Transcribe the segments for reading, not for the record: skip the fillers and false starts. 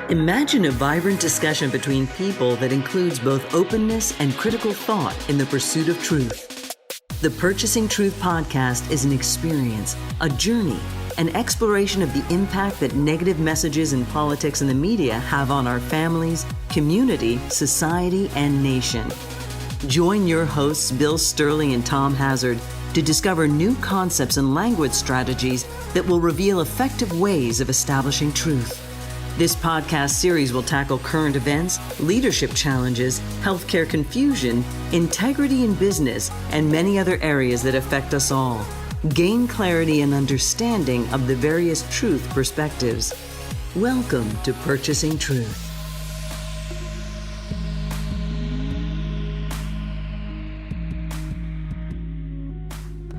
Imagine a vibrant discussion between people that includes both openness and critical thought in the pursuit of truth. The Purchasing Truth podcast is an experience, a journey, an exploration of the impact that negative messages in politics and the media have on our families, community, society, and nation. Join your hosts, Bill Stierle and Tom Hazard, to discover new concepts and language strategies that will reveal effective ways of establishing truth. This podcast series will tackle current events, leadership challenges, healthcare confusion, integrity in business, and many other areas that affect us all. Gain clarity and understanding of the various truth perspectives. Welcome to Purchasing Truth.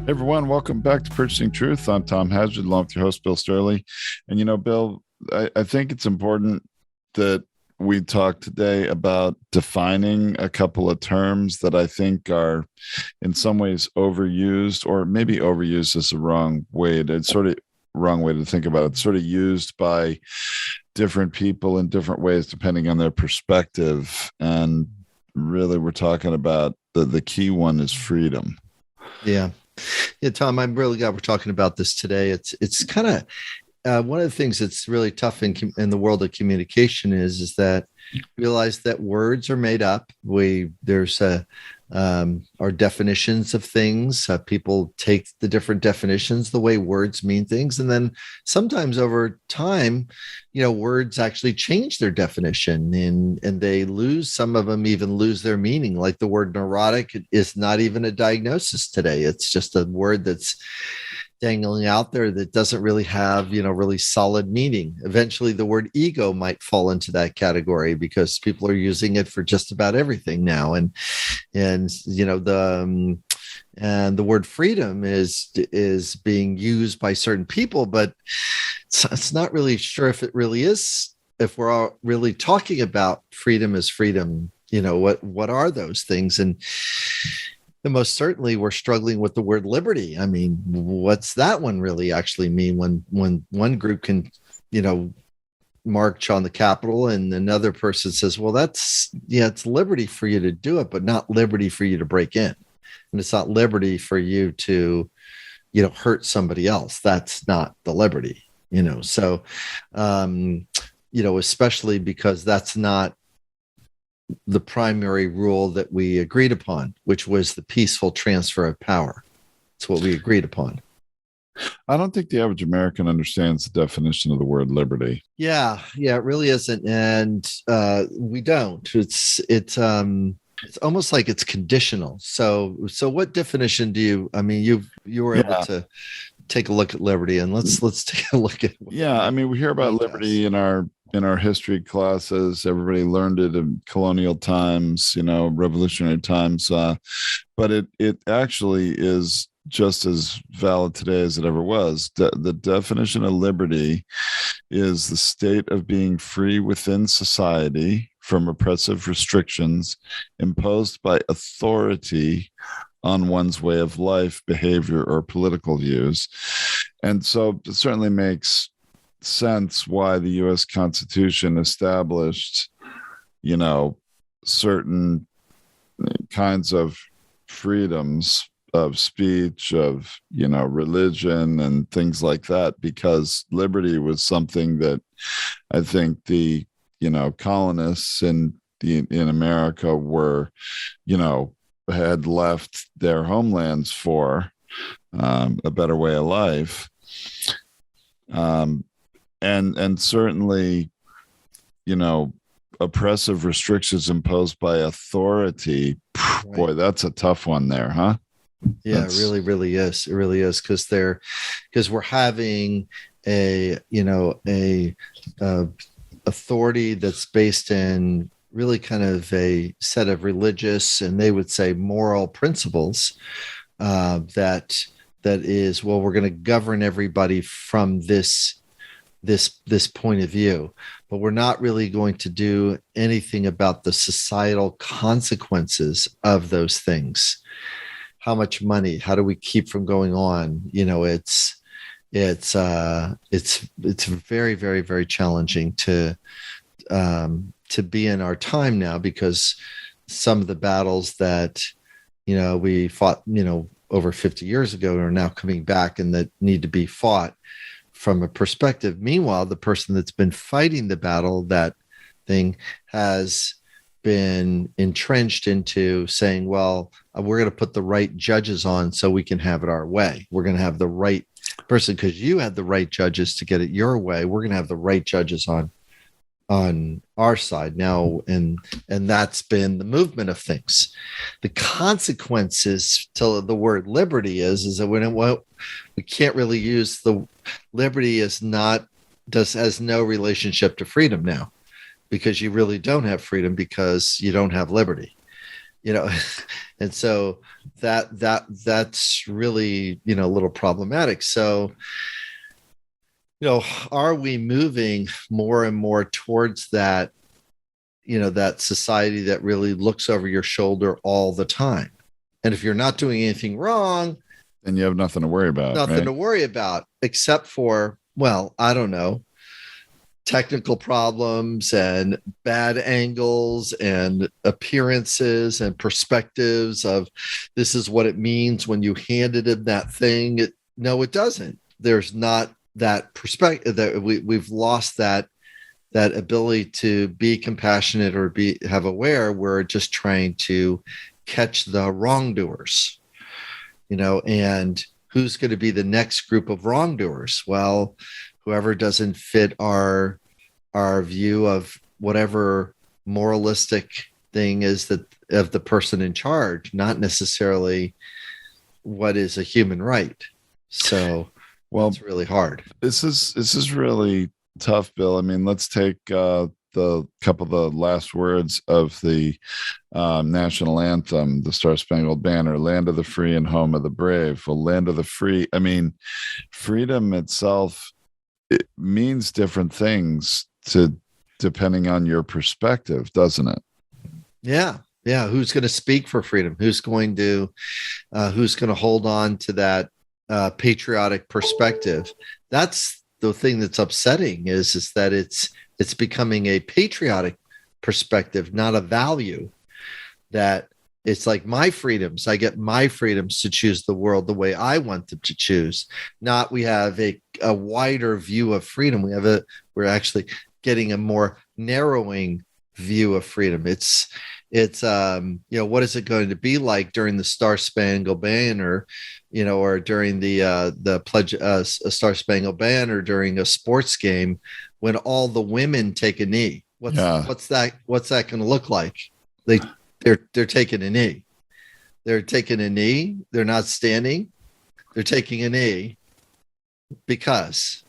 Hey everyone, welcome back to Purchasing Truth. I'm Tom Hazard, along with your host, Bill Stierle. And Bill, I think it's important that we talk today about defining a couple of terms that I think are in some ways overused, or maybe overused is the wrong way to think about it. It's sort of used by different people in different ways, depending on their perspective. And really, we're talking about the key one is freedom. Yeah, Tom, I'm really glad we're talking about this today. It's kind of one of the things that's really tough in the world of communication is that realize that words are made up. There's our definitions of things. People take the different definitions, the way words mean things, and then sometimes over time, words actually change their definition, and they lose. Some of them even lose their meaning. Like the word neurotic is not even a diagnosis today. It's just a word that's dangling out there that doesn't really have, really solid meaning. Eventually the word ego might fall into that category because people are using it for just about everything now. And the word freedom is being used by certain people, but it's not really sure if it really is, if we're all really talking about freedom as freedom, what are those things? And most certainly we're struggling with the word liberty. I mean, what's that one really actually mean when one group can, march on the Capitol and another person says, well, it's liberty for you to do it, but not liberty for you to break in. And it's not liberty for you to, hurt somebody else. That's not the liberty, So, especially because that's not the primary rule that we agreed upon, which was the peaceful transfer of power. It's what we agreed upon. I don't think the average American understands the definition of the word liberty. Yeah, it really isn't, and we don't. It's almost like it's conditional. So what definition do you? I mean, you were able to take a look at liberty, and let's take a look at. We hear about liberty in our history classes. Everybody learned it in colonial times, revolutionary times, but it actually is just as valid today as it ever was. The definition of liberty is the state of being free within society from oppressive restrictions imposed by authority on one's way of life, behavior, or political views. And so it certainly makes sense why the U.S. Constitution established, certain kinds of freedoms of speech, of, religion and things like that, because liberty was something that I think the, colonists in America were, had left their homelands for a better way of life. And certainly, oppressive restrictions imposed by authority. Right. Boy, that's a tough one there, huh? Yeah, it really is. It really is because we're having a authority that's based in really kind of a set of religious, and they would say moral principles that is, well, we're going to govern everybody from this point of view, but we're not really going to do anything about the societal consequences of those things. How much money? How do we keep from going on? it's very, very, very challenging to be in our time now, because some of the battles that, we fought, over 50 years ago are now coming back, and that need to be fought from a perspective. Meanwhile, the person that's been fighting the battle, that thing, has been entrenched into saying, well, we're going to put the right judges on so we can have it our way. We're going to have the right person because you had the right judges to get it your way. We're going to have the right judges on our side now, and that's been the movement of things. The consequences to the word liberty is that we can't really use the liberty has no relationship to freedom now, because you really don't have freedom because you don't have liberty, and so that's really a little problematic. So are we moving more and more towards that, that society that really looks over your shoulder all the time? And if you're not doing anything wrong, then you have nothing to worry about. To worry about, except for, well, I don't know, technical problems and bad angles and appearances and perspectives of this is what it means when you handed him that thing. No, it doesn't. There's not that perspective, that we've lost that ability to be compassionate or have aware. We're just trying to catch the wrongdoers, and who's going to be the next group of wrongdoers? Well, whoever doesn't fit our view of whatever moralistic thing is that of the person in charge, not necessarily what is a human right. So, well, it's really hard. This is really tough, Bill. I mean, let's take the couple of the last words of the national anthem, the Star Spangled Banner, land of the free and home of the brave. Well, land of the free, I mean, freedom itself, it means different things depending on your perspective, doesn't it? Yeah. Who's going to speak for freedom? Who's going to hold on to that patriotic perspective? That's the thing that's upsetting is that it's becoming a patriotic perspective, not a value. That it's like my freedoms. I get my freedoms to choose the world the way I want them to choose. Not we have a wider view of freedom. We're actually getting a more narrowing view of freedom. It's what is it going to be like during the Star Spangled Banner, or during the pledge, Star Spangled Banner during a sports game when all the women take a knee? What's that going to look like? They're taking a knee. They're taking a knee. They're not standing. They're taking a knee because.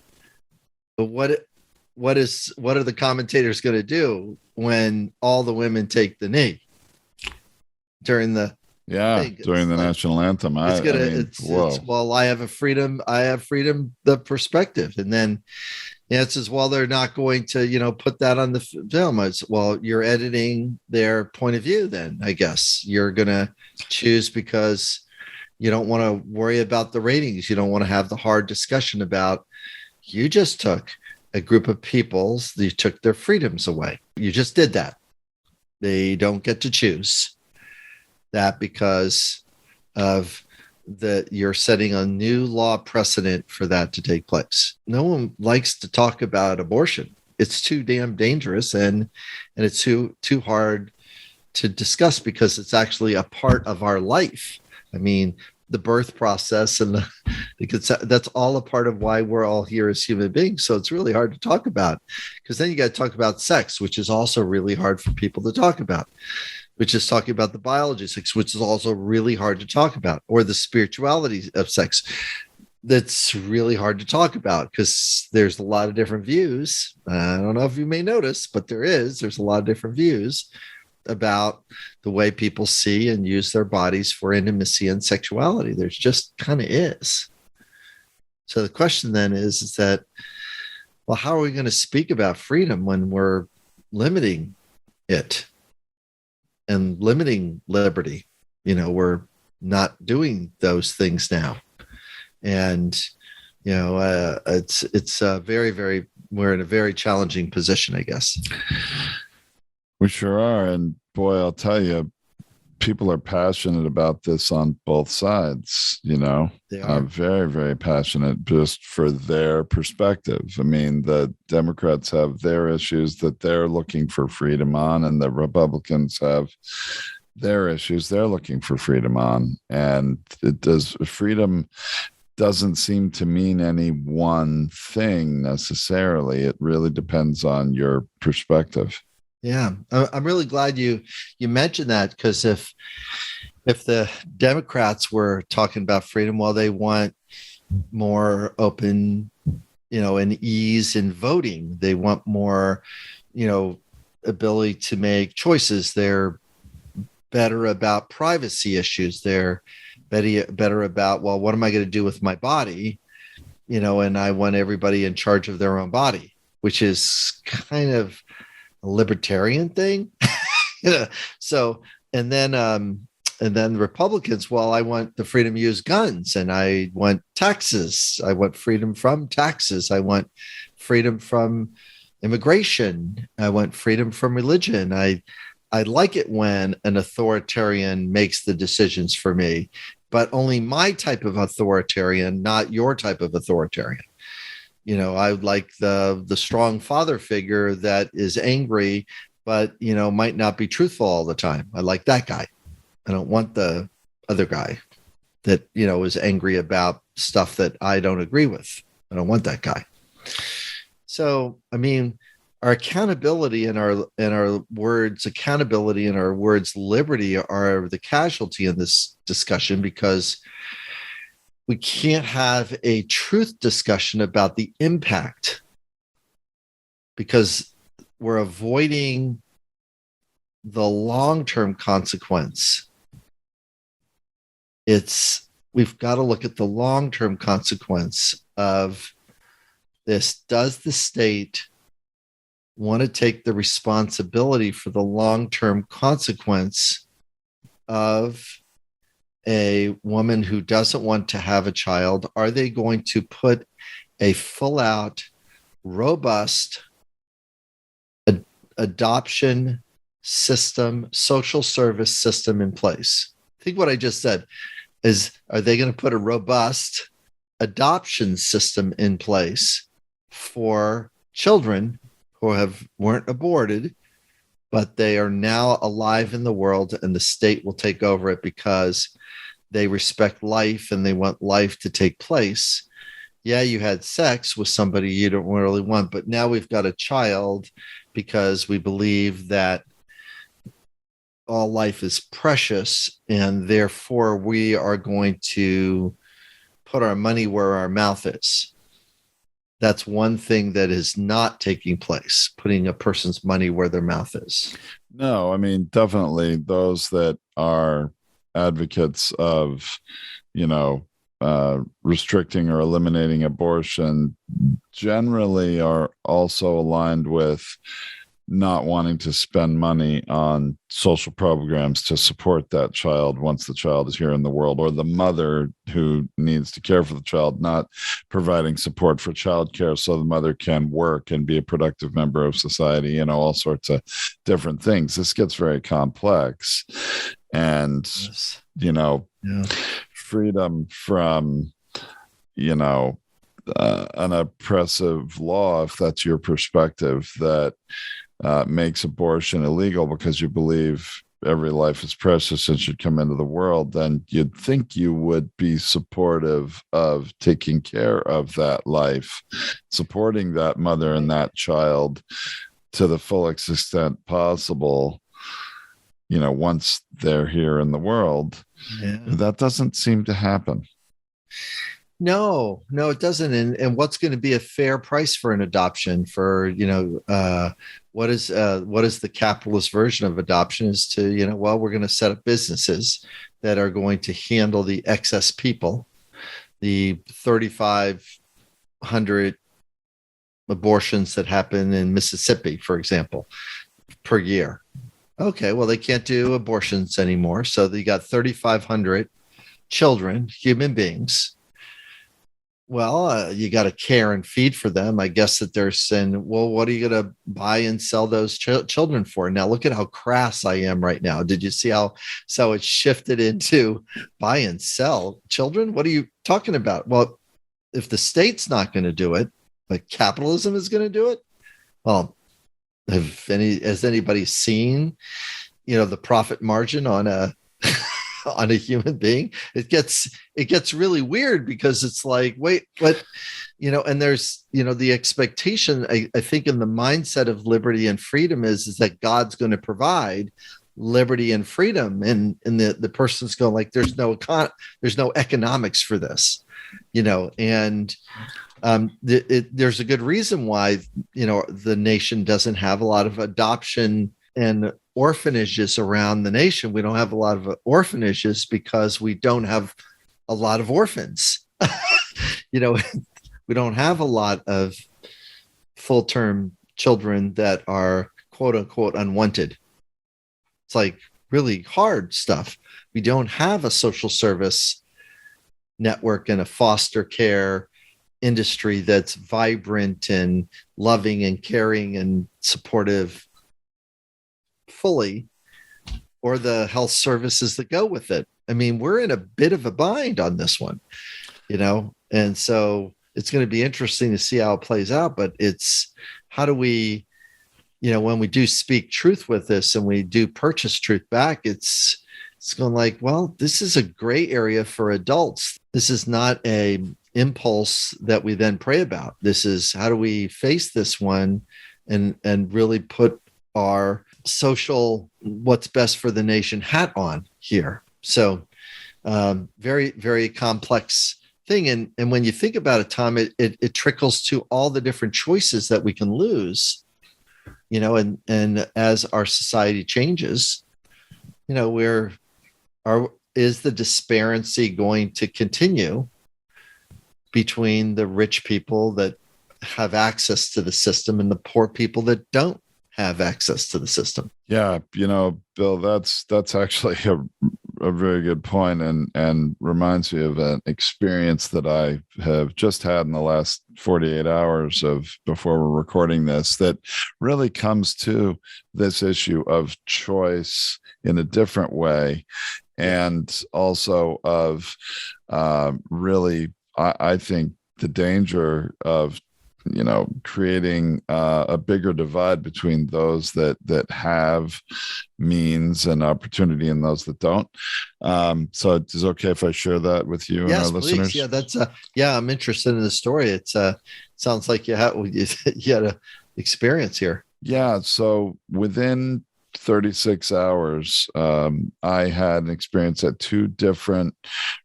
But what are the commentators going to do when all the women take the knee during the national anthem? Well, I have freedom, the perspective. And then it says, well, they're not going to, put that on the film. It's, well, you're editing their point of view. Then I guess you're going to choose because you don't want to worry about the ratings. You don't want to have the hard discussion about, you just took a group of people, you took their freedoms away. You just did that. They don't get to choose that because of you're setting a new law precedent for that to take place. No one likes to talk about abortion. It's too damn dangerous and it's too hard to discuss because it's actually a part of our life. I mean, the birth process and that's all a part of why we're all here as human beings. So it's really hard to talk about because then you got to talk about sex, which is also really hard for people to talk about, which is talking about the biology of sex, which is also really hard to talk about, or the spirituality of sex. That's really hard to talk about because there's a lot of different views. I don't know if you may notice, but there's a lot of different views about the way people see and use their bodies for intimacy and sexuality. There's just kind of is. So the question then is that, well, how are we going to speak about freedom when we're limiting it and limiting liberty? We're not doing those things now. And, It's very, very, we're in a very challenging position, I guess. We sure are. And boy, I'll tell you, people are passionate about this on both sides, They are. Very, very passionate just for their perspective. I mean, the Democrats have their issues that they're looking for freedom on, and the Republicans have their issues they're looking for freedom on. And freedom doesn't seem to mean any one thing necessarily. It really depends on your perspective. Yeah, I'm really glad you mentioned that, because if the Democrats were talking about freedom, well, they want more open, and ease in voting. They want more, ability to make choices. They're better about privacy issues. They're better about, well, what am I going to do with my body? And I want everybody in charge of their own body, which is kind of a libertarian thing. So, and then the Republicans, well, I want the freedom to use guns, and I want taxes. I want freedom from taxes. I want freedom from immigration. I want freedom from religion. I like it when an authoritarian makes the decisions for me, but only my type of authoritarian, not your type of authoritarian. I would like the strong father figure that is angry, but, might not be truthful all the time. I like that guy. I don't want the other guy that, is angry about stuff that I don't agree with. I don't want that guy. So, I mean, our accountability and our words, liberty are the casualty in this discussion, because we can't have a truth discussion about the impact, because we're avoiding the long-term consequence. We've got to look at the long-term consequence of this. Does the state want to take the responsibility for the long-term consequence of a woman who doesn't want to have a child? Are they going to put a full-out, robust adoption system, social service system in place? I think what I just said is, are they going to put a robust adoption system in place for children who weren't aborted, but they are now alive in the world, and the state will take over it because they respect life and they want life to take place? Yeah, you had sex with somebody you don't really want, but now we've got a child because we believe that all life is precious, and therefore we are going to put our money where our mouth is. That's one thing that is not taking place, putting a person's money where their mouth is. No, I mean, definitely those that are advocates of, restricting or eliminating abortion generally are also aligned with not wanting to spend money on social programs to support that child once the child is here in the world, or the mother who needs to care for the child, not providing support for childcare so the mother can work and be a productive member of society, all sorts of different things. This gets very complex. And, Yes. Freedom from, an oppressive law, if that's your perspective, that makes abortion illegal because you believe every life is precious and should come into the world, then you'd think you would be supportive of taking care of that life, supporting that mother and that child to the fullest extent possible, once they're here in the world. Yeah. That doesn't seem to happen. No, it doesn't. And what's going to be a fair price for an adoption? For what is the capitalist version of adoption? Is to we're going to set up businesses that are going to handle the excess people, the 3,500 abortions that happen in Mississippi, for example, per year. Okay, well, they can't do abortions anymore, so they got 3,500 children, human beings, You got to care and feed for them. I guess that they're saying, well, what are you going to buy and sell those children for? Now, look at how crass I am right now. Did you see how it shifted into buy and sell children? What are you talking about? Well, if the state's not going to do it, but capitalism is going to do it. Well, has anybody seen, the profit margin on a on a human being? It gets really weird, because it's like, wait, but and there's the expectation, I think, in the mindset of liberty and freedom is that God's going to provide liberty and freedom, and the person's going like, there's no economics for this, and there's a good reason why the nation doesn't have a lot of adoption and orphanages around the nation. We don't have a lot of orphanages because we don't have a lot of orphans. We don't have a lot of full-term children that are quote unquote unwanted. It's like really hard stuff. We don't have a social service network and a foster care industry that's vibrant and loving and caring and supportive fully, or the health services that go with it. I mean, we're in a bit of a bind on this one, and so it's going to be interesting to see how it plays out. But it's, how do we, when we do speak truth with this and we do purchase truth back, it's going like, well, this is a gray area for adults. This is not a impulse that we then pray about. This is, how do we face this one and really put our social what's best for the nation hat on here. So very, very complex thing. And when you think about it, Tom, it trickles to all the different choices that we can lose, and as our society changes, is the disparity going to continue between the rich people that have access to the system and the poor people that don't have access to the system? Yeah, Bill, that's actually a very good point, and reminds me of an experience that I have just had in the last 48 hours of before we're recording this, that really comes to this issue of choice in a different way, and also of really, I think, the danger of creating a bigger divide between those that have means and opportunity and those that don't. So it's okay if I share that with you and our listeners? Yeah, that's I'm interested in the story. It's sounds like you had an experience here. Yeah. So within 36 hours, I had an experience at two different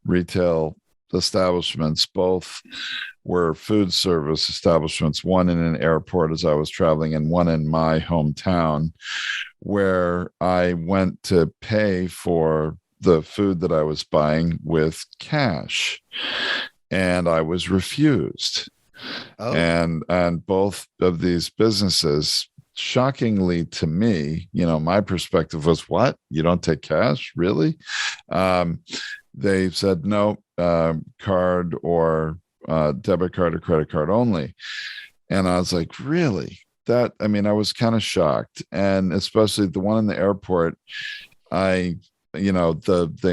retail establishments. Both were food service establishments, one in an airport as I was traveling and one in my hometown, where I went to pay for the food that I was buying with cash, and I was refused. Oh. And both of these businesses, shockingly to me, my perspective was, what? You don't take cash? Really? They said, no, card or debit card or credit card only. And I was like, really? I was kind of shocked. And especially the one in the airport, the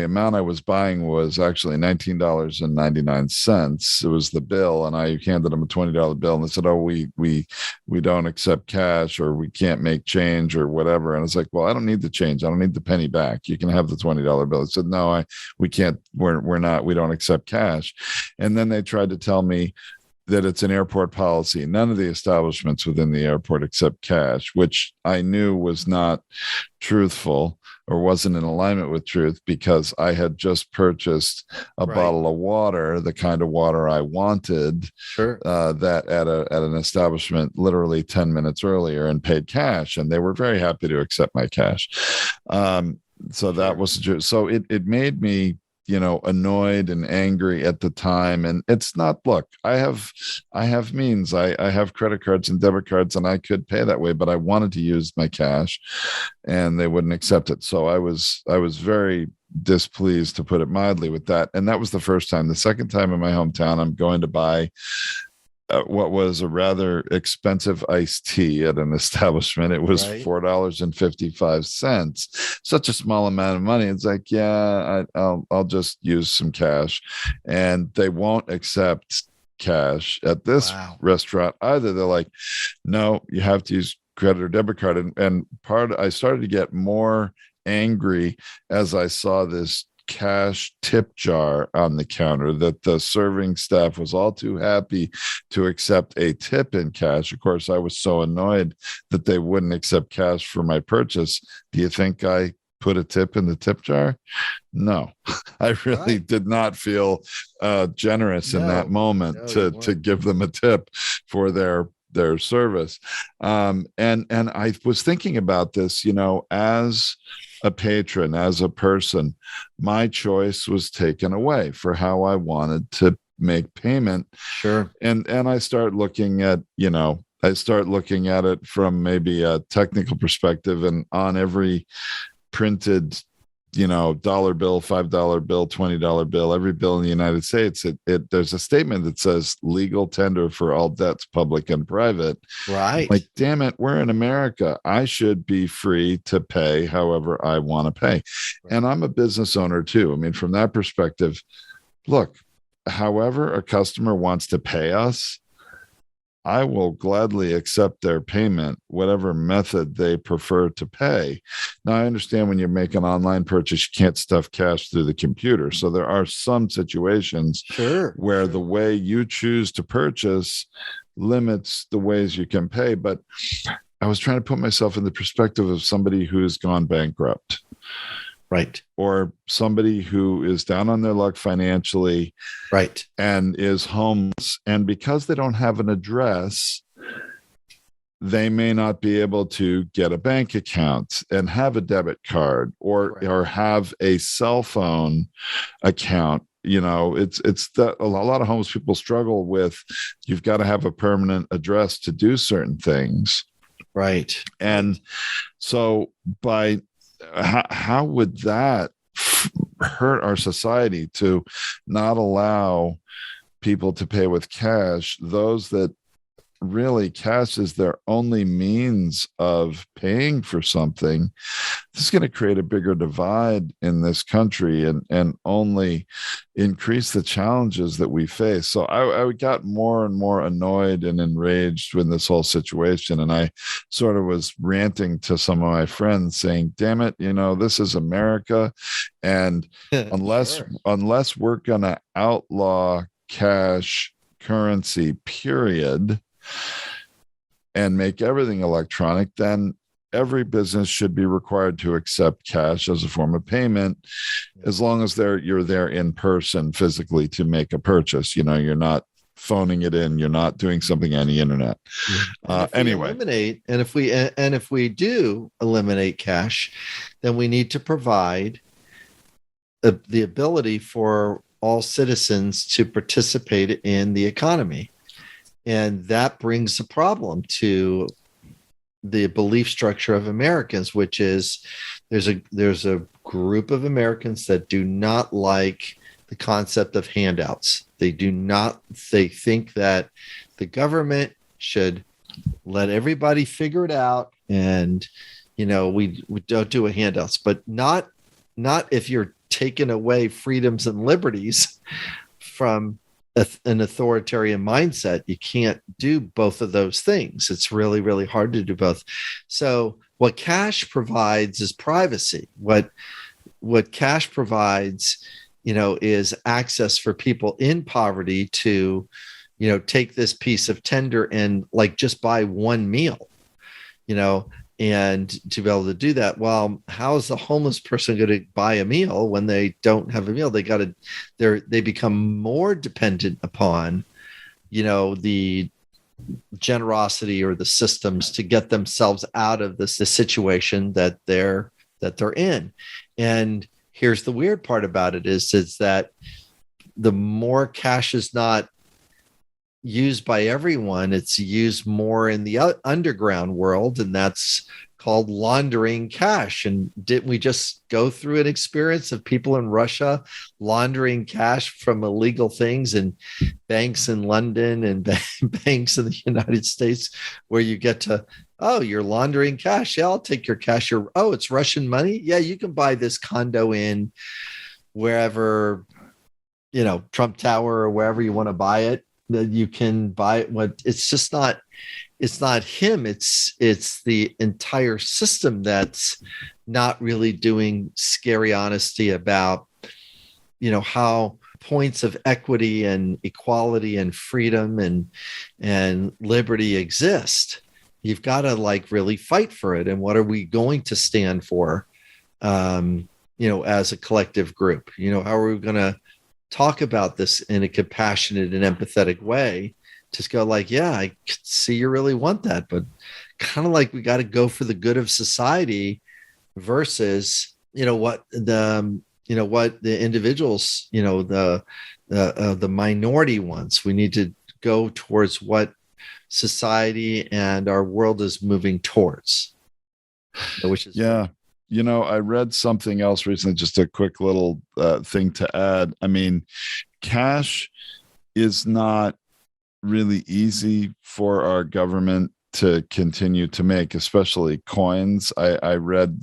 amount I was buying was actually $19.99. It was the bill, and I handed them a $20 bill, and they said, "Oh, we don't accept cash, or we can't make change, or whatever." And I was like, "Well, I don't need the change. I don't need the penny back. You can have the $20 bill." They said, "No, we can't. We don't accept cash." And then they tried to tell me that it's an airport policy. None of the establishments within the airport accept cash, which I knew was not truthful or wasn't in alignment with truth, because I had just purchased a bottle of water, the kind of water I wanted, that at an establishment literally 10 minutes earlier, and paid cash, and they were very happy to accept my cash. So that was true. So it made me annoyed and angry at the time. And it's not, look, I have means. I have credit cards and debit cards, and I could pay that way, but I wanted to use my cash, and they wouldn't accept it. So I was very displeased, to put it mildly, with that. And that was the first time. The second time in my hometown, I'm going to buy what was a rather expensive iced tea at an establishment. It was $4.55. Such a small amount of money. It's like, yeah, I'll just use some cash. And they won't accept cash at this restaurant either. They're like, no, you have to use credit or debit card. And I started to get more angry as I saw this cash tip jar on the counter, that the serving staff was all too happy to accept a tip in cash. Of course, I was so annoyed that they wouldn't accept cash for my purchase. Do you think I put a tip in the tip jar? No, I really did not feel generous in that moment to give them a tip for their service. And I was thinking about this, as a patron, as a person, my choice was taken away for how I wanted to make payment. Sure. And I start looking at, it from maybe a technical perspective, and on every printed, dollar bill, $5 bill, $20 bill, every bill in the United States, there's a statement that says legal tender for all debts, public and private. Right. Like, damn it, we're in America. I should be free to pay however I want to pay. Right. And I'm a business owner too. I mean, from that perspective, look, however a customer wants to pay us, I will gladly accept their payment, whatever method they prefer to pay. Now, I understand when you make an online purchase, you can't stuff cash through the computer. So there are some situations where the way you choose to purchase limits the ways you can pay. But I was trying to put myself in the perspective of somebody who's gone bankrupt. Right. Or somebody who is down on their luck financially. Right. And is homeless. And because they don't have an address, they may not be able to get a bank account and have a debit card or have a cell phone account. It's that a lot of homeless people struggle with. You've got to have a permanent address to do certain things. Right. And so how would that hurt our society to not allow people to pay with cash? Those that really cash is their only means of paying for something. This is going to create a bigger divide in this country and only increase the challenges that we face. So I got more and more annoyed and enraged with this whole situation. And I sort of was ranting to some of my friends saying, damn it, this is America. And unless we're going to outlaw cash currency, period, and make everything electronic, then every business should be required to accept cash as a form of payment, as long as you're there in person physically to make a purchase. You're not phoning it in, you're not doing something on the internet. Anyway, if we do eliminate cash, then we need to provide the ability for all citizens to participate in the economy. And that brings a problem to the belief structure of Americans, which is there's a group of Americans that do not like the concept of handouts. They think that the government should let everybody figure it out, and we don't do a handouts, but not if you're taking away freedoms and liberties from an authoritarian mindset. You can't do both of those things. It's really, really hard to do both. So what cash provides is privacy. What cash provides, is access for people in poverty to, take this piece of tender and just buy one meal, and to be able to do that. Well, how is the homeless person going to buy a meal when they don't have a meal? They become more dependent upon, the generosity or the systems to get themselves out of the situation that they're in. And here's the weird part about it is that the more cash is not used by everyone, it's used more in the underground world, and that's called laundering cash. And didn't we just go through an experience of people in Russia laundering cash from illegal things and banks in London and banks in the United States, where you get to, oh, you're laundering cash. Yeah, I'll take your cash. Oh, it's Russian money. Yeah, you can buy this condo in wherever, Trump Tower or wherever you want to buy it. That you can buy it. What it's just not. It's not him. It's the entire system that's not really doing scary honesty about, how points of equity and equality and freedom and liberty exist. You've got to really fight for it. And what are we going to stand for, as a collective group? How are we going to talk about this in a compassionate and empathetic way? Just go yeah, I see you really want that, but kind of we got to go for the good of society versus, what the individuals, the minority wants. We need to go towards what society and our world is moving towards. Which is I read something else recently, just a quick little thing to add. I mean, cash is not really easy for our government to continue to make, especially coins. I read,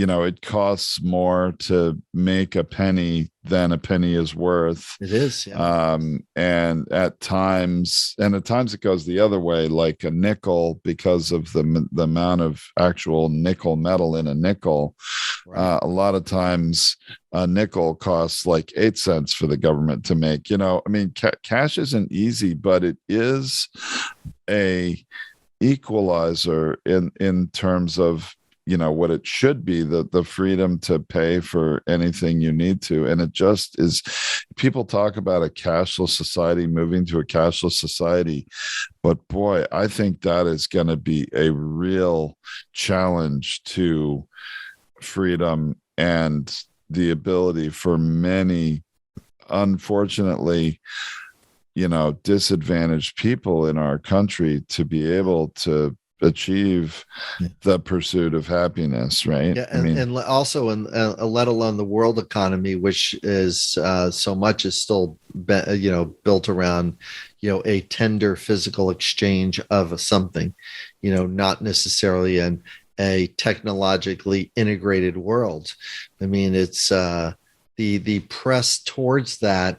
it costs more to make a penny than a penny is worth. It is, yeah. And at times it goes the other way, like a nickel, because of the amount of actual nickel metal in a nickel. Right. A lot of times a nickel costs 8 cents for the government to make. Cash isn't easy, but it is a equalizer in terms of what it should be, the freedom to pay for anything you need to. And it just is, people talk about a cashless society, moving to a cashless society, but boy, I think that is going to be a real challenge to freedom and the ability for many, unfortunately, disadvantaged people in our country to be able to achieve the pursuit of happiness, right? Yeah, and also, let alone the world economy, which is so much is still built around a tender physical exchange of something, not necessarily a technologically integrated world. I mean, it's the press towards that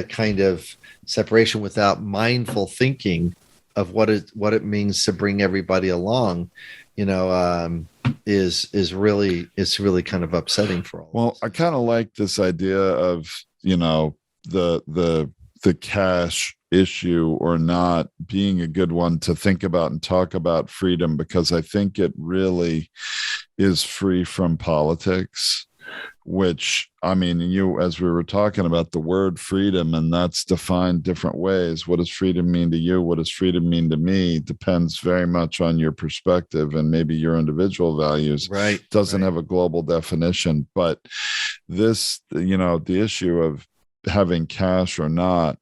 kind of separation without mindful thinking of what it means to bring everybody along, is really kind of upsetting for all. Well, I kind of like this idea of the cash issue or not being a good one to think about and talk about freedom, because I think it really is free from politics. Which, I mean, as we were talking about the word freedom, and that's defined different ways. What does freedom mean to you? What does freedom mean to me? Depends very much on your perspective and maybe your individual values. Right. Doesn't have a global definition. But this, the issue of having cash or not,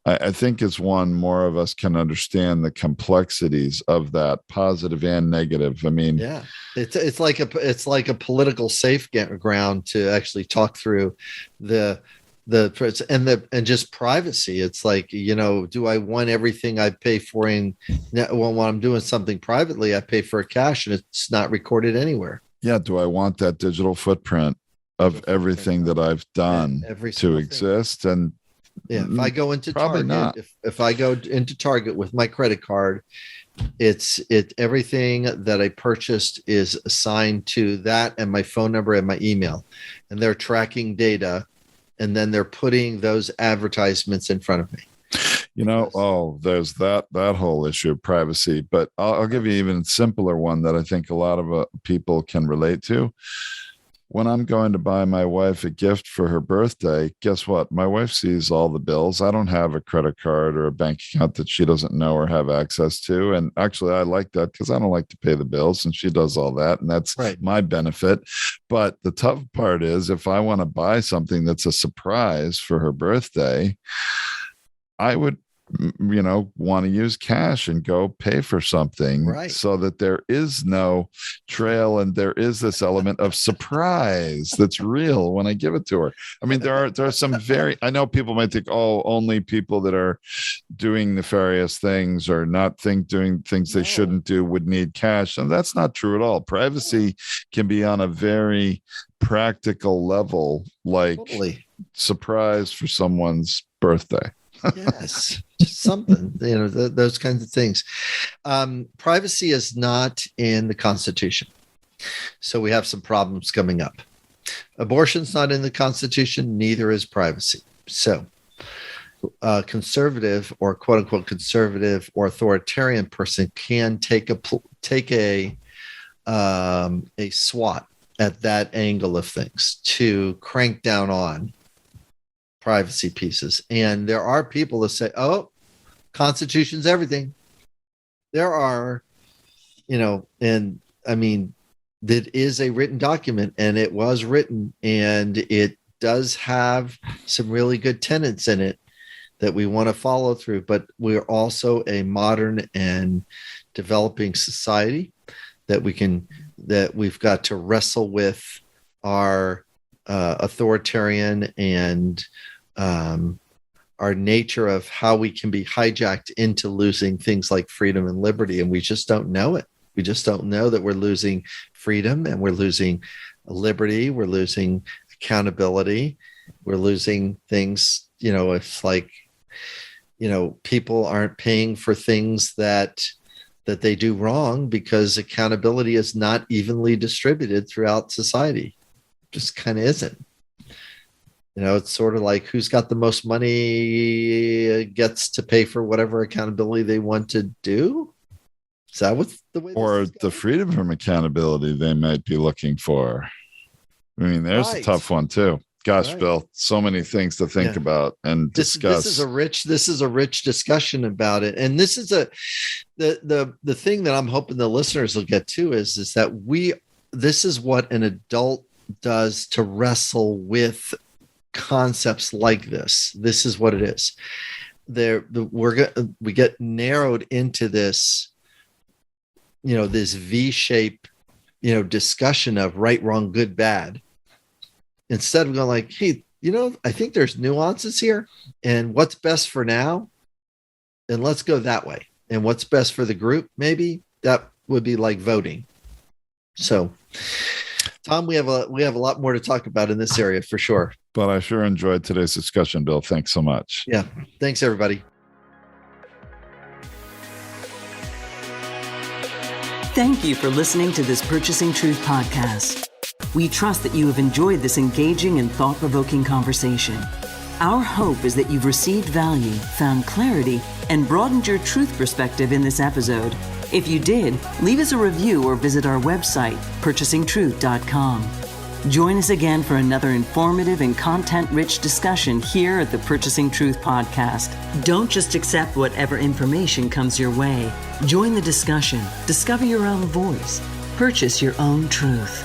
I think is one more of us can understand the complexities of that, positive and negative. I mean, yeah, it's like a political safe ground to actually talk through the and just privacy. It's do I want everything I pay for when I'm doing something privately, I pay for cash and it's not recorded anywhere. Yeah. Do I want that digital footprint of everything that I've done to exist? And yeah, if I go into Probably Target, not. If I go into Target with my credit card, everything that I purchased is assigned to that and my phone number and my email, and they're tracking data, and then they're putting those advertisements in front of me. There's that whole issue of privacy, but I'll give you an even simpler one that I think a lot of people can relate to. When I'm going to buy my wife a gift for her birthday, guess what? My wife sees all the bills. I don't have a credit card or a bank account that she doesn't know or have access to. And actually, I like that because I don't like to pay the bills, and she does all that. And that's right. My benefit. But the tough part is, if I want to buy something that's a surprise for her birthday, I would want to use cash and go pay for something, right, so that there is no trail and there is this element of surprise that's real when I give it to her. I mean, there are some I know people might think, oh, only people that are doing nefarious things or doing things they shouldn't do would need cash. And that's not true at all. Privacy can be on a very practical level, like totally. Surprise for someone's birthday. Yes, just something, those kinds of things. Privacy is not in the Constitution, so we have some problems coming up. Abortion's not in the Constitution, neither is privacy. So conservative or quote unquote conservative or authoritarian person can take a swat at that angle of things to crank down on privacy pieces. And there are people that say, oh, Constitution's everything. There are, and I mean, that is a written document, and it was written, and it does have some really good tenets in it that we want to follow through. But we're also a modern and developing society that we've got to wrestle with our authoritarian and our nature of how we can be hijacked into losing things like freedom and liberty. And we just don't know it. We just don't know that we're losing freedom and we're losing liberty. We're losing accountability. We're losing things, it's like, people aren't paying for things that they do wrong because accountability is not evenly distributed throughout society. Just kind of isn't. It's sort of like who's got the most money gets to pay for whatever accountability they want to do. Is that what's the way? Or the freedom from accountability they might be looking for. I mean, there's a tough one too. Gosh, right. Bill, so many things to think about and discuss. This is a rich discussion about it. And this is the thing that I'm hoping the listeners will get to is that this is what an adult does to wrestle with concepts like this. This is what it is. We get narrowed into this, this V-shape, discussion of right, wrong, good, bad. Instead of going like, hey, I think there's nuances here, and what's best for now, and let's go that way. And what's best for the group, maybe that would be like voting. So, Tom, we have a lot more to talk about in this area for sure. But I sure enjoyed today's discussion, Bill. Thanks so much. Yeah. Thanks, everybody. Thank you for listening to this Purchasing Truth podcast. We trust that you have enjoyed this engaging and thought-provoking conversation. Our hope is that you've received value, found clarity, and broadened your truth perspective in this episode. If you did, leave us a review or visit our website, purchasingtruth.com. Join us again for another informative and content-rich discussion here at the Purchasing Truth podcast. Don't just accept whatever information comes your way. Join the discussion. Discover your own voice. Purchase your own truth.